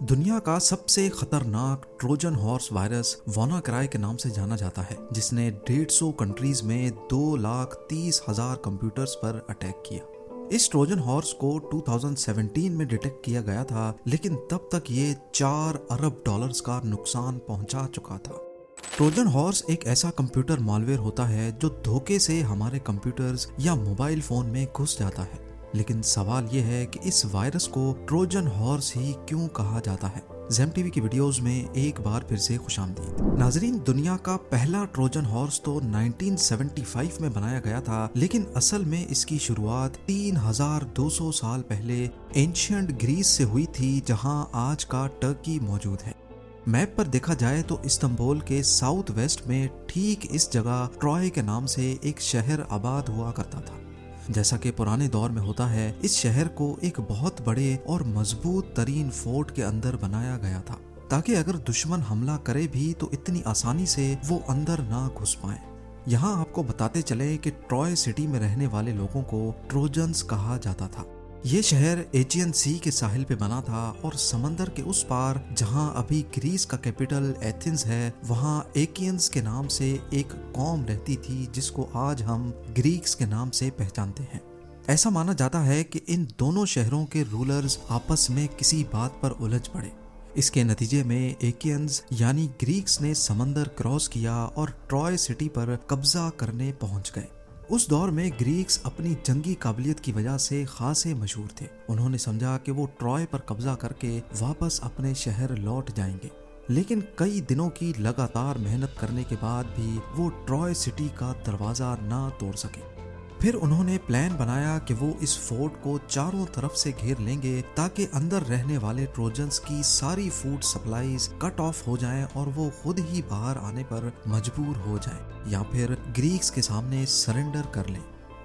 दुनिया का सबसे खतरनाक ट्रोजन हॉर्स वायरस वानाक्राई के नाम से जाना जाता है, जिसने 150 कंट्रीज में 2,30,000 कंप्यूटर्स पर अटैक किया। इस ट्रोजन हॉर्स को 2017 में डिटेक्ट किया गया था, लेकिन तब तक ये 4 अरब डॉलर्स का नुकसान पहुंचा चुका था। ट्रोजन हॉर्स एक ऐसा कंप्यूटर मालवेयर होता है जो धोखे से हमारे कंप्यूटर्स या मोबाइल फोन में घुस जाता है। लेकिन सवाल ये है कि इस वायरस को ट्रोजन हॉर्स ही क्यों कहा जाता है। ज़ेम टीवी की वीडियोस में एक बार फिर से खुशामदीद। नाजरीन, दुनिया का पहला ट्रोजन हॉर्स तो 1975 में बनाया गया था, लेकिन असल में इसकी शुरुआत 3200 साल पहले एंशिएंट ग्रीस से हुई थी, जहां आज का टर्की मौजूद है। मैप पर देखा जाए तो इस्तांबुल के साउथ वेस्ट में ठीक इस जगह ट्रॉय के नाम से एक शहर आबाद हुआ करता था। जैसा कि पुराने दौर में होता है, इस शहर को एक बहुत बड़े और मजबूत तरीन फोर्ट के अंदर बनाया गया था, ताकि अगर दुश्मन हमला करे भी तो इतनी आसानी से वो अंदर ना घुस पाए। यहाँ आपको बताते चले कि ट्रॉय सिटी में रहने वाले लोगों को ट्रोजन्स कहा जाता था। ये शहर एजियन सी के साहिल पे बना था और समंदर के उस पार, जहां अभी ग्रीस का कैपिटल एथेंस है, वहां एकियंस के नाम से एक कौम रहती थी, जिसको आज हम ग्रीक्स के नाम से पहचानते हैं। ऐसा माना जाता है कि इन दोनों शहरों के रूलर्स आपस में किसी बात पर उलझ पड़े। इसके नतीजे में एकियंस यानी ग्रीक्स ने समंदर क्रॉस किया और ट्रॉय सिटी पर कब्जा करने पहुंच गए। उस दौर में ग्रीक्स अपनी जंगी काबिलियत की वजह से खासे मशहूर थे। उन्होंने समझा कि वो ट्रॉय पर कब्जा करके वापस अपने शहर लौट जाएंगे, लेकिन कई दिनों की लगातार मेहनत करने के बाद भी वो ट्रॉय सिटी का दरवाजा ना तोड़ सके। फिर उन्होंने प्लान बनाया कि वो इस फोर्ट को चारों तरफ से घेर लेंगे, ताकि अंदर रहने वाले ट्रोजन्स की सारी फूड सप्लाईज कट ऑफ हो जाएं और वो खुद ही बाहर आने पर मजबूर हो जाएं या फिर ग्रीक्स के सामने सरेंडर कर लें।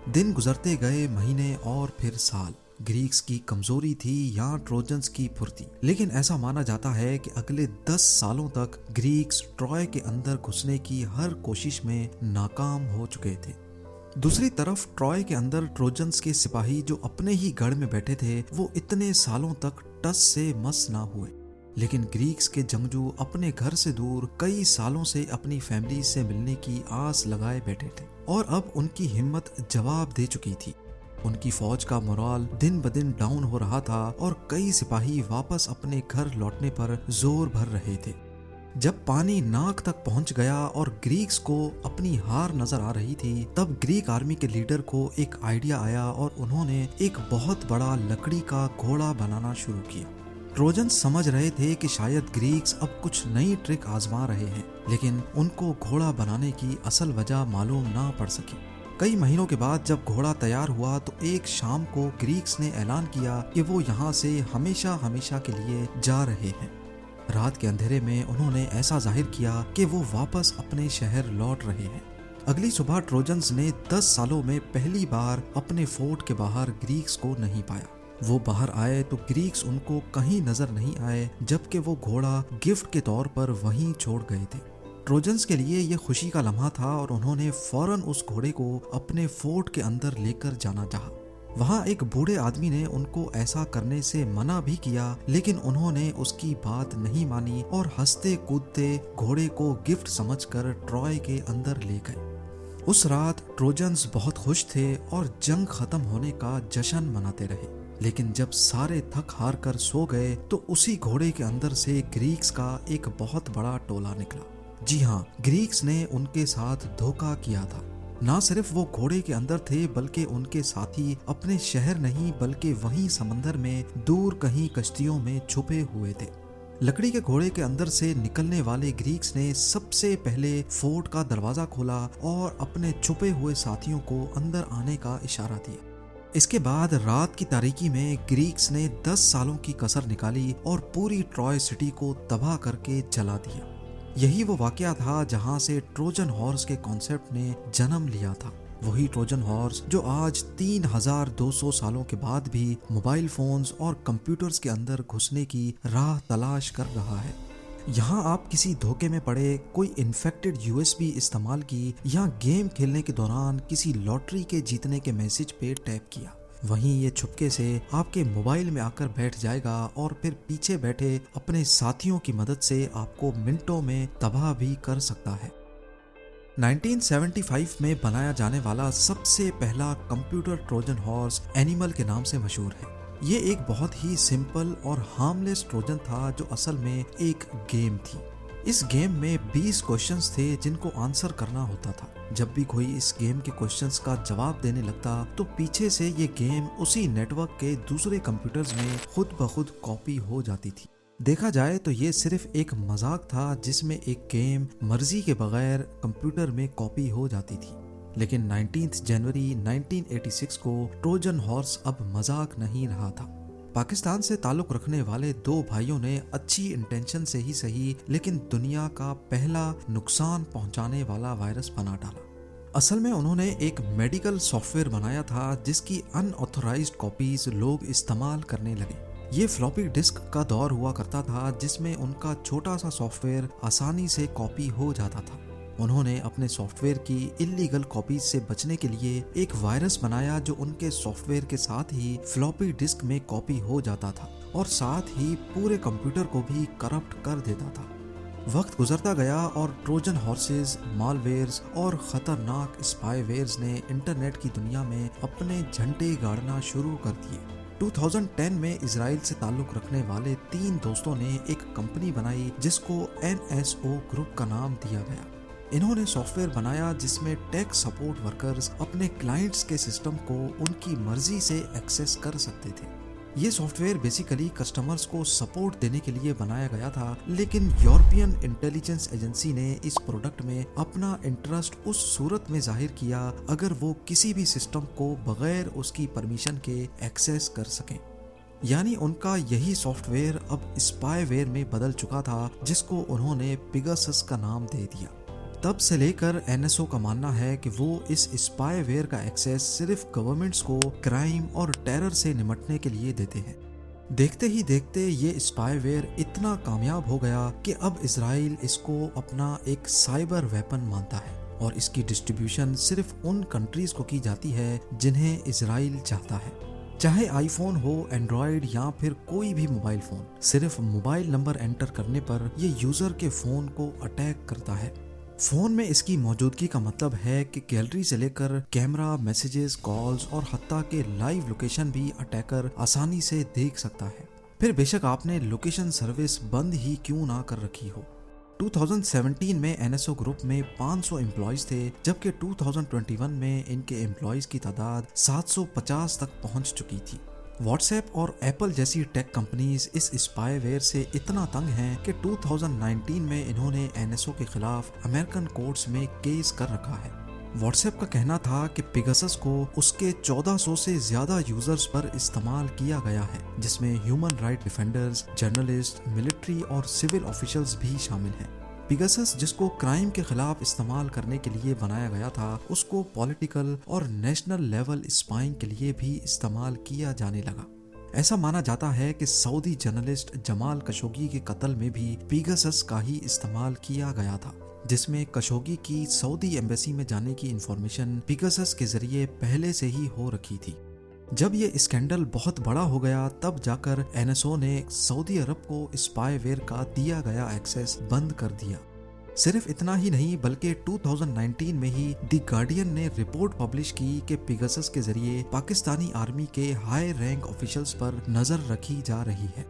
दिन गुजरते गए, महीने और फिर साल। ग्रीक्स की कमजोरी थी या ट्रोजन्स की फुर्ती, लेकिन ऐसा माना जाता है कि अगले 10 सालों तक ग्रीक्स ट्रॉय के अंदर घुसने की हर कोशिश में नाकाम हो चुके थे। दूसरी तरफ ट्रॉय के अंदर ट्रोजन्स के सिपाही जो अपने ही गढ़ में बैठे थे, वो इतने सालों तक टस से मस ना हुए। लेकिन ग्रीक्स के जंगजू अपने घर से दूर कई सालों से अपनी फैमिली से मिलने की आस लगाए बैठे थे, और अब उनकी हिम्मत जवाब दे चुकी थी। उनकी फौज का मोराल दिन ब दिन डाउन हो रहा था और कई सिपाही वापस अपने घर लौटने पर जोर भर रहे थे। जब पानी नाक तक पहुंच गया और ग्रीक्स को अपनी हार नजर आ रही थी, तब ग्रीक आर्मी के लीडर को एक आइडिया आया और उन्होंने एक बहुत बड़ा लकड़ी का घोड़ा बनाना शुरू किया। ट्रोजन्स समझ रहे थे कि शायद ग्रीक्स अब कुछ नई ट्रिक आजमा रहे हैं, लेकिन उनको घोड़ा बनाने की असल वजह मालूम ना पड़ सकी। कई महीनों के बाद जब घोड़ा तैयार हुआ तो एक शाम को ग्रीक्स ने ऐलान किया कि वो यहाँ से हमेशा हमेशा के लिए जा रहे हैं। रात के अंधेरे में उन्होंने ऐसा जाहिर किया कि वो वापस अपने शहर लौट रहे हैं। अगली सुबह ट्रोजन्स ने 10 सालों में पहली बार अपने फोर्ट के बाहर ग्रीक्स को नहीं पाया। वो बाहर आए तो ग्रीक्स उनको कहीं नजर नहीं आए, जबकि वो घोड़ा गिफ्ट के तौर पर वहीं छोड़ गए थे। ट्रोजन्स के लिए ये खुशी का लम्हा था और उन्होंने फौरन उस घोड़े को अपने फोर्ट के अंदर लेकर जाना चाहा। वहाँ एक बूढ़े आदमी ने उनको ऐसा करने से मना भी किया, लेकिन उन्होंने उसकी बात नहीं मानी और हंसते कूदते घोड़े को गिफ्ट समझकर ट्रॉय के अंदर ले गए। उस रात ट्रोजन्स बहुत खुश थे और जंग खत्म होने का जश्न मनाते रहे। लेकिन जब सारे थक हार कर सो गए तो उसी घोड़े के अंदर से ग्रीक्स का एक बहुत बड़ा टोला निकला। जी हाँ, ग्रीक्स ने उनके साथ धोखा किया था। ना सिर्फ वो घोड़े के अंदर थे, बल्कि उनके साथी अपने शहर नहीं बल्कि वहीं समंदर में दूर कहीं कश्तियों में छुपे हुए थे। लकड़ी के घोड़े के अंदर से निकलने वाले ग्रीक्स ने सबसे पहले फोर्ट का दरवाजा खोला और अपने छुपे हुए साथियों को अंदर आने का इशारा दिया। इसके बाद रात की तारीकी में ग्रीक्स ने 10 सालों की कसर निकाली और पूरी ट्रॉय सिटी को तबाह करके जला दिया। यही वो वाकया था जहां से ट्रोजन हॉर्स के कॉन्सेप्ट ने जन्म लिया था। वही ट्रोजन हॉर्स जो आज 3200 सालों के बाद भी मोबाइल फोन्स और कंप्यूटर्स के अंदर घुसने की राह तलाश कर रहा है। यहाँ आप किसी धोखे में पड़े, कोई इन्फेक्टेड यूएसबी इस्तेमाल की या गेम खेलने के दौरान किसी लॉटरी के जीतने के मैसेज पे टैप किया, वहीं ये छुपके से आपके मोबाइल में आकर बैठ जाएगा और फिर पीछे बैठे अपने साथियों की मदद से आपको मिनटों में तबाह भी कर सकता है। 1975 में बनाया जाने वाला सबसे पहला कंप्यूटर ट्रोजन हॉर्स एनिमल के नाम से मशहूर है। ये एक बहुत ही सिंपल और हार्मलेस ट्रोजन था जो असल में एक गेम थी। इस गेम में 20 क्वेश्चंस थे जिनको आंसर करना होता था। जब भी कोई इस गेम के क्वेश्चंस का जवाब देने लगता तो पीछे से ये गेम उसी नेटवर्क के दूसरे कंप्यूटर्स में खुद ब खुद कॉपी हो जाती थी। देखा जाए तो ये सिर्फ एक मजाक था जिसमें एक गेम मर्जी के बगैर कंप्यूटर में कॉपी हो जाती थी। लेकिन 19 जनवरी 1986 को ट्रोजन हॉर्स अब मजाक नहीं रहा था। पाकिस्तान से ताल्लुक रखने वाले दो भाइयों ने अच्छी इंटेंशन से ही सही लेकिन दुनिया का पहला नुकसान पहुंचाने वाला वायरस बना डाला। असल में उन्होंने एक मेडिकल सॉफ्टवेयर बनाया था जिसकी अनऑथोराइज्ड कॉपीज लोग इस्तेमाल करने लगे। ये फ्लॉपी डिस्क का दौर हुआ करता था जिसमें उनका छोटा सा सॉफ्टवेयर आसानी से कॉपी हो जाता था। उन्होंने अपने सॉफ्टवेयर की इल्लीगल कॉपीज से बचने के लिए एक वायरस बनाया जो उनके सॉफ्टवेयर के साथ ही फ्लॉपी डिस्क में कॉपी हो जाता था और साथ ही पूरे कंप्यूटर को भी करप्ट कर देता था। वक्त गुजरता गया और ट्रोजन हॉर्सेस, मालवेयर्स और खतरनाक स्पाईवेयर्स ने इंटरनेट की दुनिया में अपने झंडे गाड़ना शुरू कर दिए। 2010 में इजराइल से ताल्लुक रखने वाले 3 दोस्तों ने एक कंपनी बनाई जिसको NSO ग्रुप का नाम दिया गया। इन्होंने सॉफ्टवेयर बनाया जिसमें टेक सपोर्ट वर्कर्स अपने क्लाइंट्स के सिस्टम को उनकी मर्जी से एक्सेस कर सकते थे। ये सॉफ्टवेयर बेसिकली कस्टमर्स को सपोर्ट देने के लिए बनाया गया था, लेकिन यूरोपियन इंटेलिजेंस एजेंसी ने इस प्रोडक्ट में अपना इंटरेस्ट उस सूरत में जाहिर किया अगर वो किसी भी सिस्टम को बगैर उसकी परमिशन के एक्सेस कर सकें। यानी उनका यही सॉफ्टवेयर अब स्पाईवेयर में बदल चुका था जिसको उन्होंने पिगासस का नाम दे दिया। तब से लेकर NSO का मानना है कि वो इस स्पाईवेयर का एक्सेस सिर्फ गवर्नमेंट्स को क्राइम और टेरर से निपटने के लिए देते हैं। देखते ही देखते ये स्पाईवेयर इतना कामयाब हो गया कि अब इजराइल इसको अपना एक साइबर वेपन मानता है और इसकी डिस्ट्रीब्यूशन सिर्फ उन कंट्रीज को की जाती है जिन्हें इजराइल चाहता है। चाहे आईफोन हो, एंड्रॉयड या फिर कोई भी मोबाइल फोन, सिर्फ मोबाइल नंबर एंटर करने पर ये यूजर के फोन को अटैक करता है। फोन में इसकी मौजूदगी का मतलब है कि गैलरी से लेकर कैमरा, मैसेजेस, कॉल्स और हत्ता के लाइव लोकेशन भी अटैकर आसानी से देख सकता है। फिर बेशक आपने लोकेशन सर्विस बंद ही क्यों ना कर रखी हो। 2017 में NSO ग्रुप में 500 एम्प्लॉयज थे, जबकि 2021 में इनके एम्प्लॉयज की तादाद 750 तक पहुंच चुकी थी। व्हाट्सएप और एप्पल जैसी टेक कंपनीज इस स्पाईवेयर से इतना तंग हैं कि 2019 में इन्होंने NSO के खिलाफ अमेरिकन कोर्ट्स में केस कर रखा है। व्हाट्सएप का कहना था कि पिगासस को उसके 1400 से ज्यादा यूजर्स पर इस्तेमाल किया गया है, जिसमें human right defenders, journalist, military और सिविल ऑफिशियल्स भी शामिल हैं। पिगासस जिसको क्राइम के खिलाफ इस्तेमाल करने के लिए बनाया गया था, उसको पॉलिटिकल और नेशनल लेवल स्पाइंग के लिए भी इस्तेमाल किया जाने लगा। ऐसा माना जाता है कि सऊदी जर्नलिस्ट जमाल कशोगी के कत्ल में भी पिगासस का ही इस्तेमाल किया गया था, जिसमें कशोगी की सऊदी एम्बेसी में जाने की इंफॉर्मेशन पिगासस के जरिए पहले से ही हो रखी थी। जब ये स्कैंडल बहुत बड़ा हो गया तब जाकर NSO ने सऊदी अरब को स्पाईवेयर का दिया गया एक्सेस बंद कर दिया। सिर्फ इतना ही नहीं बल्कि 2019 में ही द गार्डियन ने रिपोर्ट पब्लिश की कि पिगासस के जरिए पाकिस्तानी आर्मी के हाई रैंक ऑफिशियल्स पर नजर रखी जा रही है।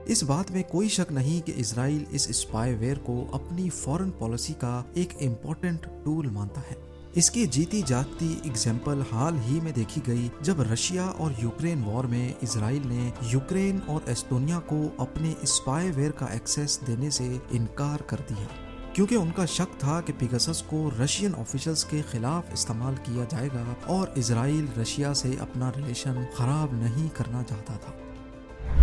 इस बात में कोई शक नहीं कि इजराइल इस स्पाईवेयर को अपनी फॉरेन पॉलिसी का एक इम्पोर्टेंट टूल मानता है। इसकी जीती जागती एग्जाम्पल हाल ही में देखी गई जब रशिया और यूक्रेन वॉर में इजराइल ने यूक्रेन और एस्टोनिया को अपने स्पाईवेयर का एक्सेस देने से इनकार कर दिया, क्योंकि उनका शक था कि पिगासस को रशियन ऑफिशियल्स के खिलाफ इस्तेमाल किया जाएगा और इजराइल रशिया से अपना रिलेशन खराब नहीं करना चाहता था।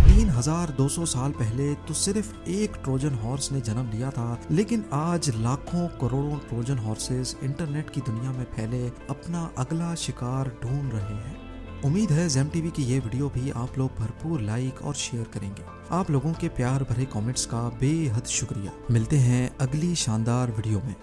3200 साल पहले तो सिर्फ एक ट्रोजन हॉर्स ने जन्म लिया था, लेकिन आज लाखों करोड़ों ट्रोजन हॉर्सेस इंटरनेट की दुनिया में फैले अपना अगला शिकार ढूंढ रहे हैं। उम्मीद है ज़ेम टीवी की ये वीडियो भी आप लोग भरपूर लाइक और शेयर करेंगे। आप लोगों के प्यार भरे कमेंट्स का बेहद शुक्रिया। मिलते हैं अगली शानदार वीडियो में।